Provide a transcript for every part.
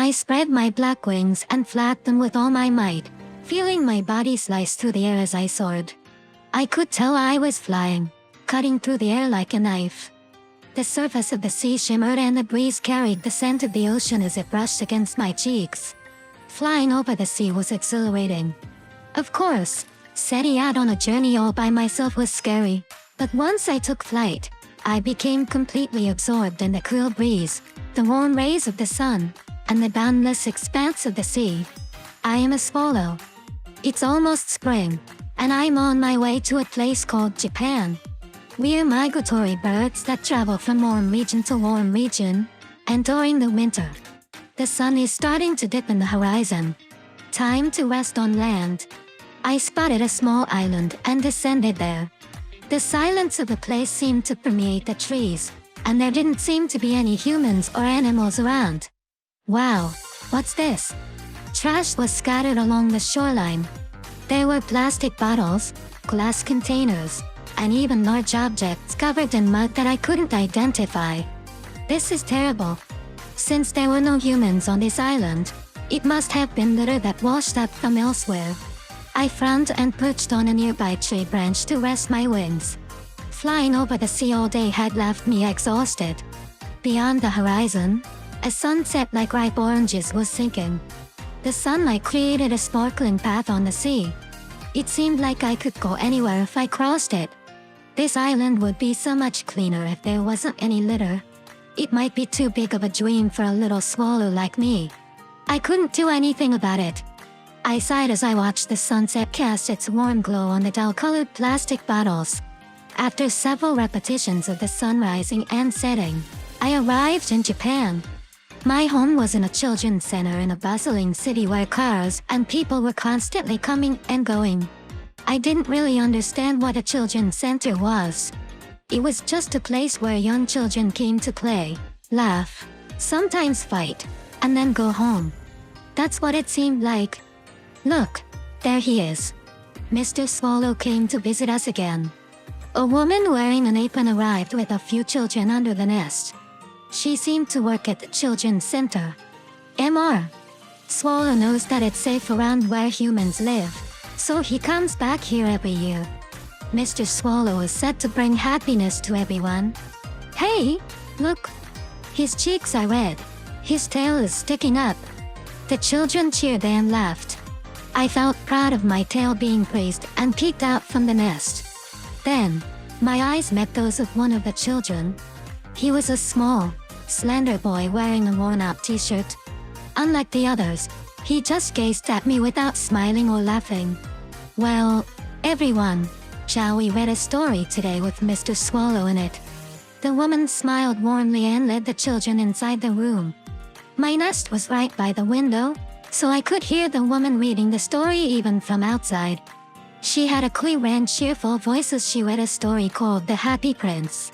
I spread my black wings and flapped them with all my might, feeling my body slice through the air as I soared. I could tell I was flying, cutting through the air like a knife. The surface of the sea shimmered and the breeze carried the scent of the ocean as it brushed against my cheeks. Flying over the sea was exhilarating. Of course, setting out on a journey all by myself was scary, but once I took flight, I became completely absorbed in the cool breeze, the warm rays of the sun, and the boundless expanse of the sea. I am a swallow. It's almost spring, and I'm on my way to a place called Japan. We are migratory birds that travel from warm region to warm region, and during the winter, the sun is starting to dip in the horizon. Time to rest on land. I spotted a small island and descended there. The silence of the place seemed to permeate the trees, and there didn't seem to be any humans or animals around. Wow, what's this? Trash was scattered along the shoreline. There were plastic bottles, glass containers, and even large objects covered in mud that I couldn't identify. This is terrible. Since there were no humans on this island, it must have been litter that washed up from elsewhere. I frowned and perched on a nearby tree branch to rest my wings. Flying over the sea all day had left me exhausted. Beyond the horizon, a sunset like ripe oranges was sinking. The sunlight created a sparkling path on the sea. It seemed like I could go anywhere if I crossed it. This island would be so much cleaner if there wasn't any litter. It might be too big of a dream for a little swallow like me. I couldn't do anything about it. I sighed as I watched the sunset cast its warm glow on the dull-colored plastic bottles. After several repetitions of the sun rising and setting, I arrived in Japan. My home was in a children's center in a bustling city where cars and people were constantly coming and going. I didn't really understand what a children's center was. It was just a place where young children came to play, laugh, sometimes fight, and then go home. That's what it seemed like. Look, there he is. Mr. Swallow came to visit us again. A woman wearing an apron arrived with a few children under the nest. She seemed to work at the children's center. Mr. Swallow knows that it's safe around where humans live, so he comes back here every year. Mr. Swallow is said to bring happiness to everyone. Hey, look! His cheeks are red. His tail is sticking up. The children cheered and laughed. I felt proud of my tail being praised and peeked out from the nest. Then, my eyes met those of one of the children. He was a small, slender boy wearing a worn-out t-shirt. Unlike the others, he just gazed at me without smiling or laughing. Well, everyone, shall we read a story today with Mr. Swallow in it? The woman smiled warmly and led the children inside the room. My nest was right by the window, so I could hear the woman reading the story even from outside. She had a clear and cheerful voice as she read a story called The Happy Prince.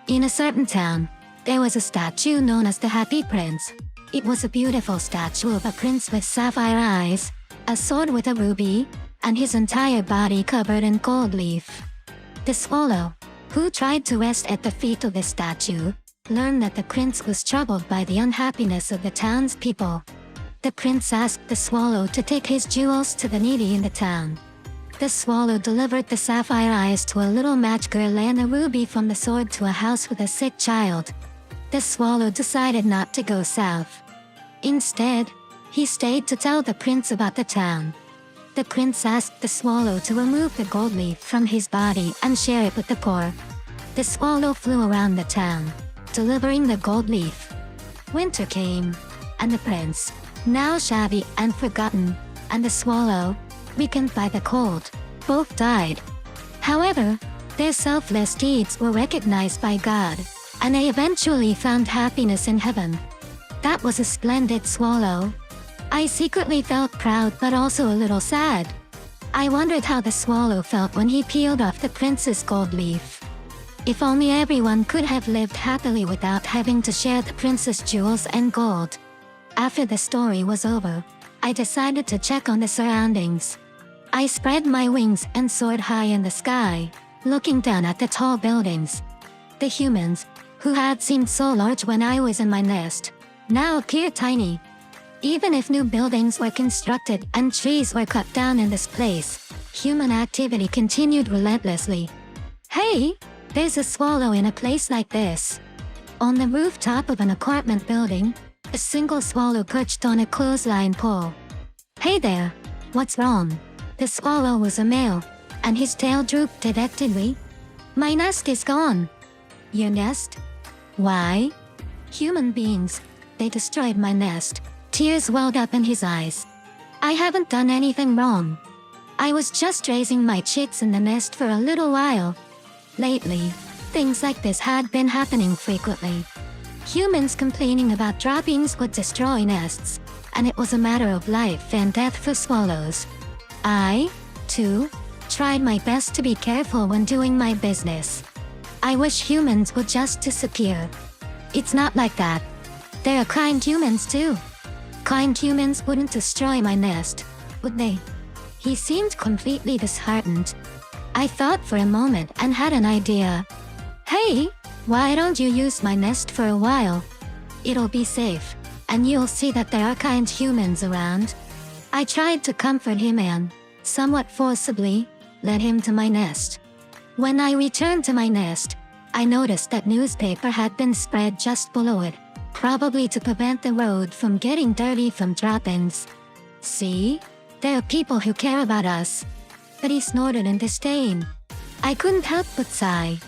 In a certain town, there was a statue known as the Happy Prince. It was a beautiful statue of a prince with sapphire eyes, a sword with a ruby, and his entire body covered in gold leaf. The swallow, who tried to rest at the feet of the statue, learned that the prince was troubled by the unhappiness of the townspeople. The prince asked the swallow to take his jewels to the needy in the town. The swallow delivered the sapphire eyes to a little match girl and a ruby from the sword to a house with a sick child. The swallow decided not to go south. Instead, he stayed to tell the prince about the town. The prince asked the swallow to remove the gold leaf from his body and share it with the poor. The swallow flew around the town, delivering the gold leaf. Winter came, and the prince, now shabby and forgotten, and the swallow, weakened by the cold, both died. However, their selfless deeds were recognized by God, and they eventually found happiness in heaven. That was a splendid swallow. I secretly felt proud but also a little sad. I wondered how the swallow felt when he peeled off the prince's gold leaf. If only everyone could have lived happily without having to share the prince's jewels and gold. After the story was over, I decided to check on the surroundings. I spread my wings and soared high in the sky, looking down at the tall buildings. The humans, who had seemed so large when I was in my nest, now appeared tiny. Even if new buildings were constructed and trees were cut down in this place, human activity continued relentlessly. Hey, there's a swallow in a place like this. On the rooftop of an apartment building, a single swallow perched on a clothesline pole. Hey there, what's wrong? The swallow was a male, and his tail drooped dejectedly. My nest is gone. Your nest? Why? Human beings, they destroyed my nest. Tears welled up in his eyes. I haven't done anything wrong. I was just raising my chicks in the nest for a little while. Lately, things like this had been happening frequently. Humans complaining about droppings would destroy nests, and it was a matter of life and death for swallows. I, too, tried my best to be careful when doing my business. I wish humans would just disappear. It's not like that. There are kind humans too. Kind humans wouldn't destroy my nest, would they? He seemed completely disheartened. I thought for a moment and had an idea. Hey, why don't you use my nest for a while? It'll be safe, and you'll see that there are kind humans around. I tried to comfort him and, somewhat forcibly, led him to my nest. When I returned to my nest, I noticed that newspaper had been spread just below it, probably to prevent the road from getting dirty from droppings. See? There are people who care about us. But he snorted in disdain. I couldn't help but sigh.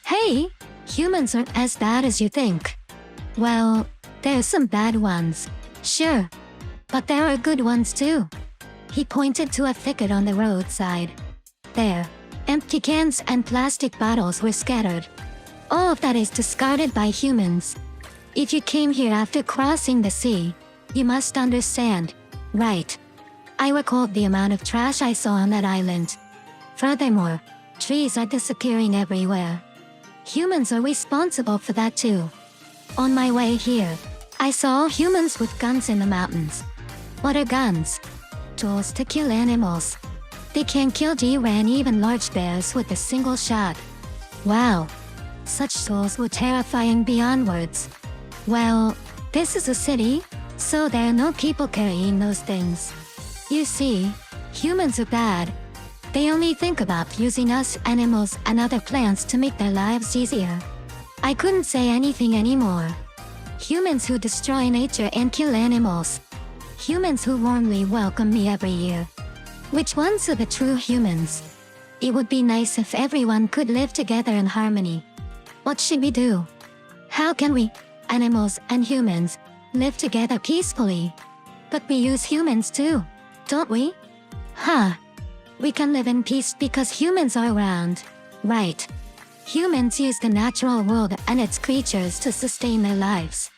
Hey, humans aren't as bad as you think. Well, there's some bad ones, sure. But there are good ones too. He pointed to a thicket on the roadside. There, empty cans and plastic bottles were scattered. All of that is discarded by humans. If you came here after crossing the sea, you must understand, right? I recalled the amount of trash I saw on that island. Furthermore, trees are disappearing everywhere. Humans are responsible for that too. On my way here, I saw humans with guns in the mountains. What are guns? Tools to kill animals. They can kill deer and even large bears with a single shot. Wow. Such tools were terrifying beyond words. Well, this is a city, so there are no people carrying those things. You see, humans are bad. They only think about using us animals and other plants to make their lives easier. I couldn't say anything anymore. Humans who destroy nature and kill animals. Humans who warmly welcome me every year. Which ones are the true humans? It would be nice if everyone could live together in harmony. What should we do? How can we, animals and humans, live together peacefully? But we use humans too, don't we? Huh. We can live in peace because humans are around, right? Humans use the natural world and its creatures to sustain their lives.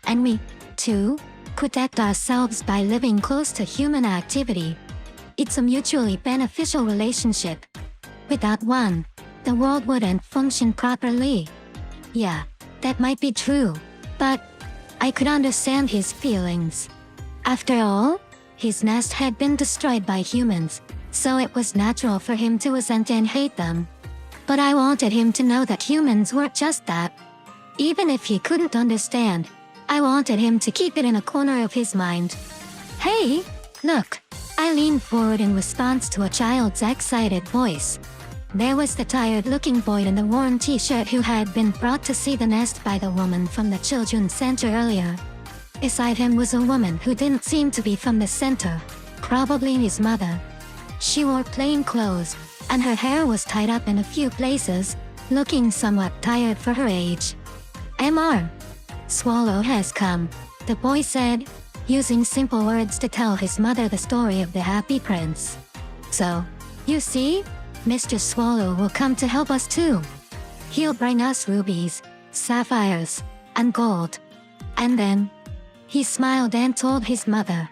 And we, too, protect ourselves by living close to human activity. It's a mutually beneficial relationship. Without one, the world wouldn't function properly. Yeah, that might be true, but I could understand his feelings. After all, his nest had been destroyed by humans, so it was natural for him to resent and hate them. But I wanted him to know that humans weren't just that. Even if he couldn't understand, I wanted him to keep it in a corner of his mind. Hey, look! I leaned forward in response to a child's excited voice. There was the tired-looking boy in the worn t-shirt who had been brought to see the nest by the woman from the children's center earlier. Beside him was a woman who didn't seem to be from the center, probably his mother. She wore plain clothes, and her hair was tied up in a few places, looking somewhat tired for her age. "Mr. Swallow has come," the boy said, using simple words to tell his mother the story of the Happy Prince. "So, you see, Mr. Swallow will come to help us too. He'll bring us rubies, sapphires, and gold. And then," he smiled and told his mother,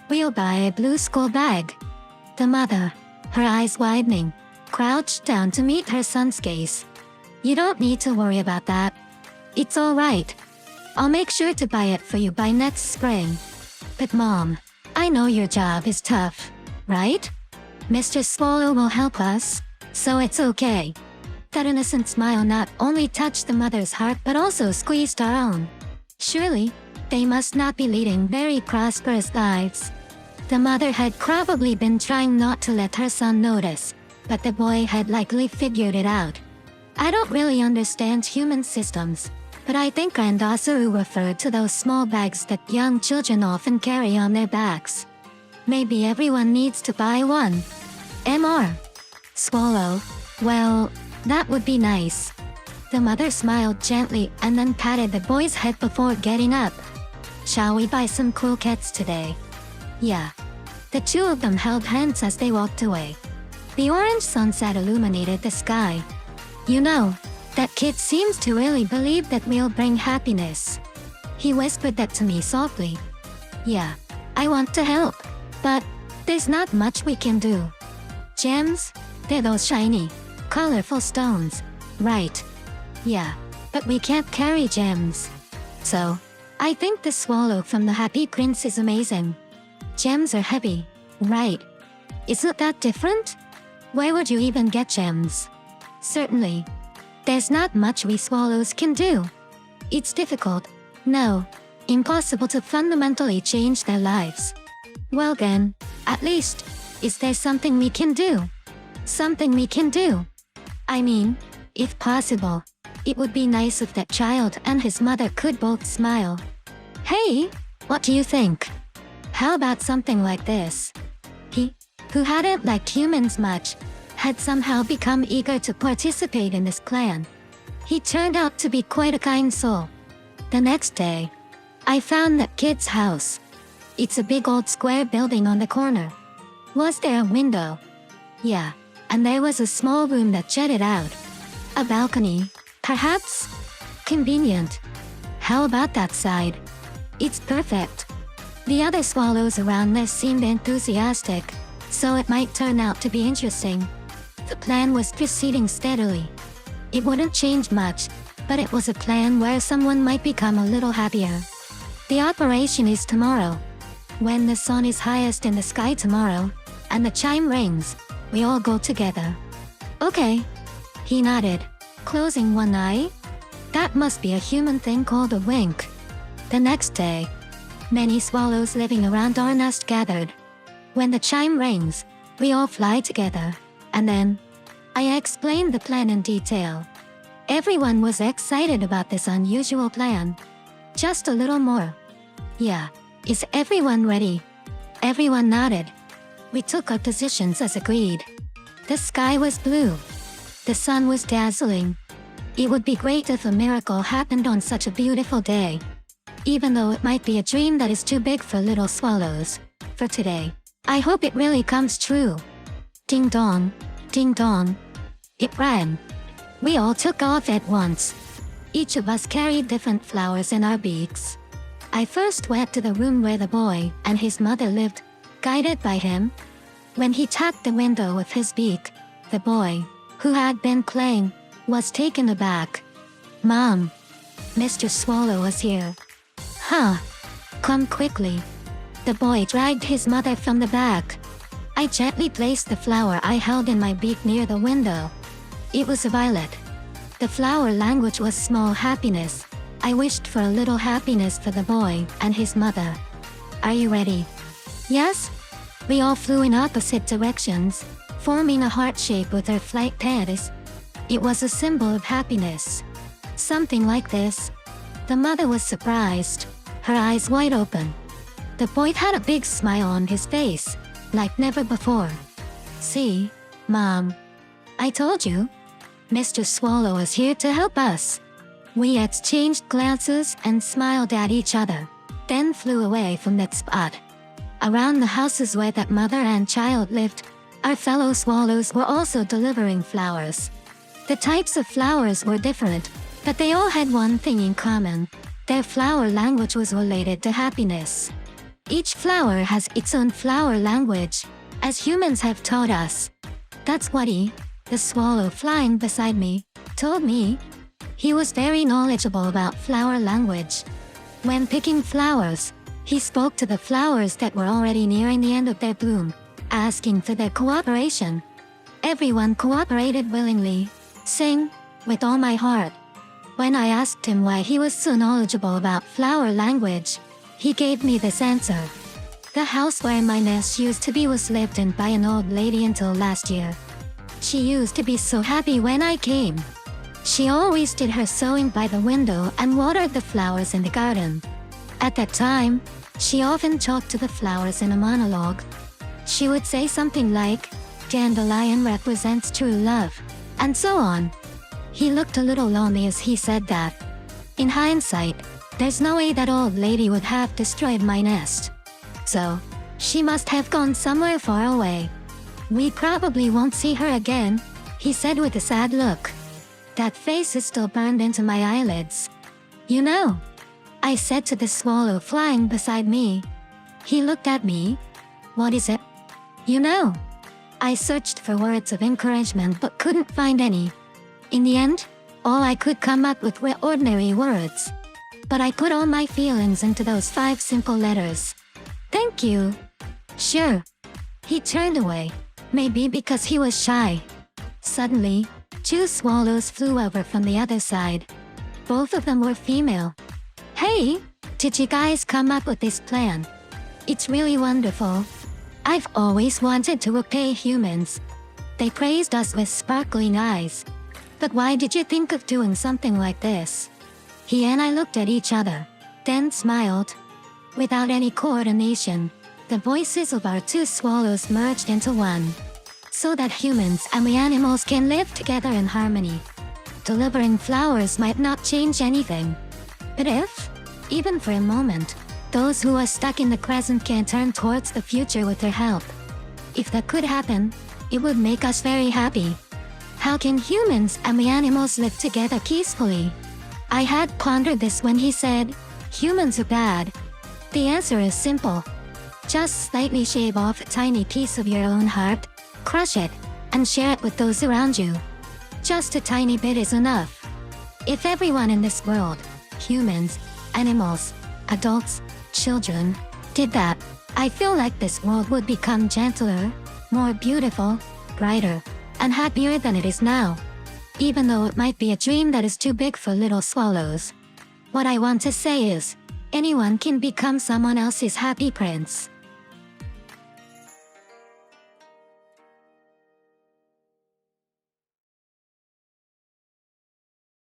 "we'll buy a blue school bag." The mother, her eyes widening, crouched down to meet her son's gaze. "You don't need to worry about that. It's all right. I'll make sure to buy it for you by next spring. But Mom, I know your job is tough, right? Mr. Swallow will help us, so it's okay." That innocent smile not only touched the mother's heart but also squeezed our own. Surely, They must not be leading very prosperous lives. The mother had probably been trying not to let her son notice, but the boy had likely figured it out. I don't really understand human systems, but I think Grand Osaru referred to those small bags that young children often carry on their backs. Maybe everyone needs to buy one. MR. Swallow. Well, that would be nice. The mother smiled gently and then patted the boy's head before getting up. Shall we buy some croquettes today? Yeah. The two of them held hands as they walked away. The orange sunset illuminated the sky. You know, that kid seems to really believe that we'll bring happiness. He whispered that to me softly. Yeah, I want to help, but there's not much we can do. Gems? They're those shiny, colorful stones, right? Yeah, but we can't carry gems. So, I think the swallow from the Happy Prince is amazing. Gems are heavy, right? Isn't that different? Where would you even get gems? Certainly. There's not much we swallows can do. It's difficult, no, impossible to fundamentally change their lives. Well then, at least, is there something we can do? Something we can do? I mean, if possible, it would be nice if that child and his mother could both smile. Hey, what do you think? How about something like this? He, who hadn't liked humans much, had somehow become eager to participate in this clan. He turned out to be quite a kind soul. The next day, I found that kid's house. It's a big old square building on the corner. Was there a window? Yeah, and there was a small room that jutted out. A balcony, perhaps? Convenient. How about that side? It's perfect. The other swallows around there seemed enthusiastic, so it might turn out to be interesting. The plan was proceeding steadily. It wouldn't change much, but it was a plan where someone might become a little happier. The operation is tomorrow. When the sun is highest in the sky tomorrow, and the chime rings, we all go together. Okay. He nodded, closing one eye. That must be a human thing called a wink. The next day, many swallows living around our nest gathered. When the chime rings, we all fly together, and then I explained the plan in detail. Everyone was excited about this unusual plan. Just a little more. Yeah, is everyone ready? Everyone nodded. We took our positions as agreed. The sky was blue. The sun was dazzling. It would be great if a miracle happened on such a beautiful day. Even though it might be a dream that is too big for little swallows. For today, I hope it really comes true. Ding dong, ding dong. It rang. We all took off at once. Each of us carried different flowers in our beaks. I first went to the room where the boy and his mother lived, guided by him. When he tapped the window with his beak, the boy, who had been playing, was taken aback. Mom, Mr. Swallow was here. Huh. Come quickly. The boy dragged his mother from the back. I gently placed the flower I held in my beak near the window. It was a violet. The flower language was small happiness. I wished for a little happiness for the boy and his mother. Are you ready? Yes? We all flew in opposite directions, forming a heart shape with our flight paths. It was a symbol of happiness. Something like this. The mother was surprised, her eyes wide open. The boy had a big smile on his face, like never before. See, Mom. I told you. Mr. Swallow is here to help us. We exchanged glances and smiled at each other, then flew away from that spot. Around the houses where that mother and child lived, our fellow swallows were also delivering flowers. The types of flowers were different, but they all had one thing in common. Their flower language was related to happiness. Each flower has its own flower language, as humans have taught us. That's what the swallow flying beside me, told me. He was very knowledgeable about flower language. When picking flowers, he spoke to the flowers that were already nearing the end of their bloom, asking for their cooperation. Everyone cooperated willingly, saying, with all my heart. When I asked him why he was so knowledgeable about flower language, he gave me this answer. The house where my nest used to be was lived in by an old lady until last year. She used to be so happy when I came. She always did her sewing by the window and watered the flowers in the garden. At that time, she often talked to the flowers in a monologue. She would say something like, "Dandelion represents true love," and so on. He looked a little lonely as he said that. In hindsight, there's no way that old lady would have destroyed my nest. So, she must have gone somewhere far away. "We probably won't see her again," he said with a sad look. That face is still burned into my eyelids. "You know," I said to the swallow flying beside me. He looked at me. "What is it?" "You know." I searched for words of encouragement but couldn't find any. In the end, all I could come up with were ordinary words. But I put all my feelings into those 5 simple letters. "Thank you." "Sure." He turned away, maybe because he was shy. Suddenly, 2 swallows flew over from the other side. Both of them were female. "Hey, did you guys come up with this plan? It's really wonderful. I've always wanted to repay humans." They praised us with sparkling eyes. "But why did you think of doing something like this?" He and I looked at each other, then smiled. Without any coordination, the voices of our 2 swallows merged into one. "So that humans and the animals can live together in harmony. Delivering flowers might not change anything. But if, even for a moment, those who are stuck in the present can turn towards the future with their help, if that could happen, it would make us very happy. How can humans and the animals live together peacefully?" I had pondered this when he said, "Humans are bad." The answer is simple. Just slightly shave off a tiny piece of your own heart, crush it, and share it with those around you. Just a tiny bit is enough. If everyone in this world, humans, animals, adults, children, did that, I feel like this world would become gentler, more beautiful, brighter, and happier than it is now. Even though it might be a dream that is too big for little swallows. What I want to say is, anyone can become someone else's happy prince.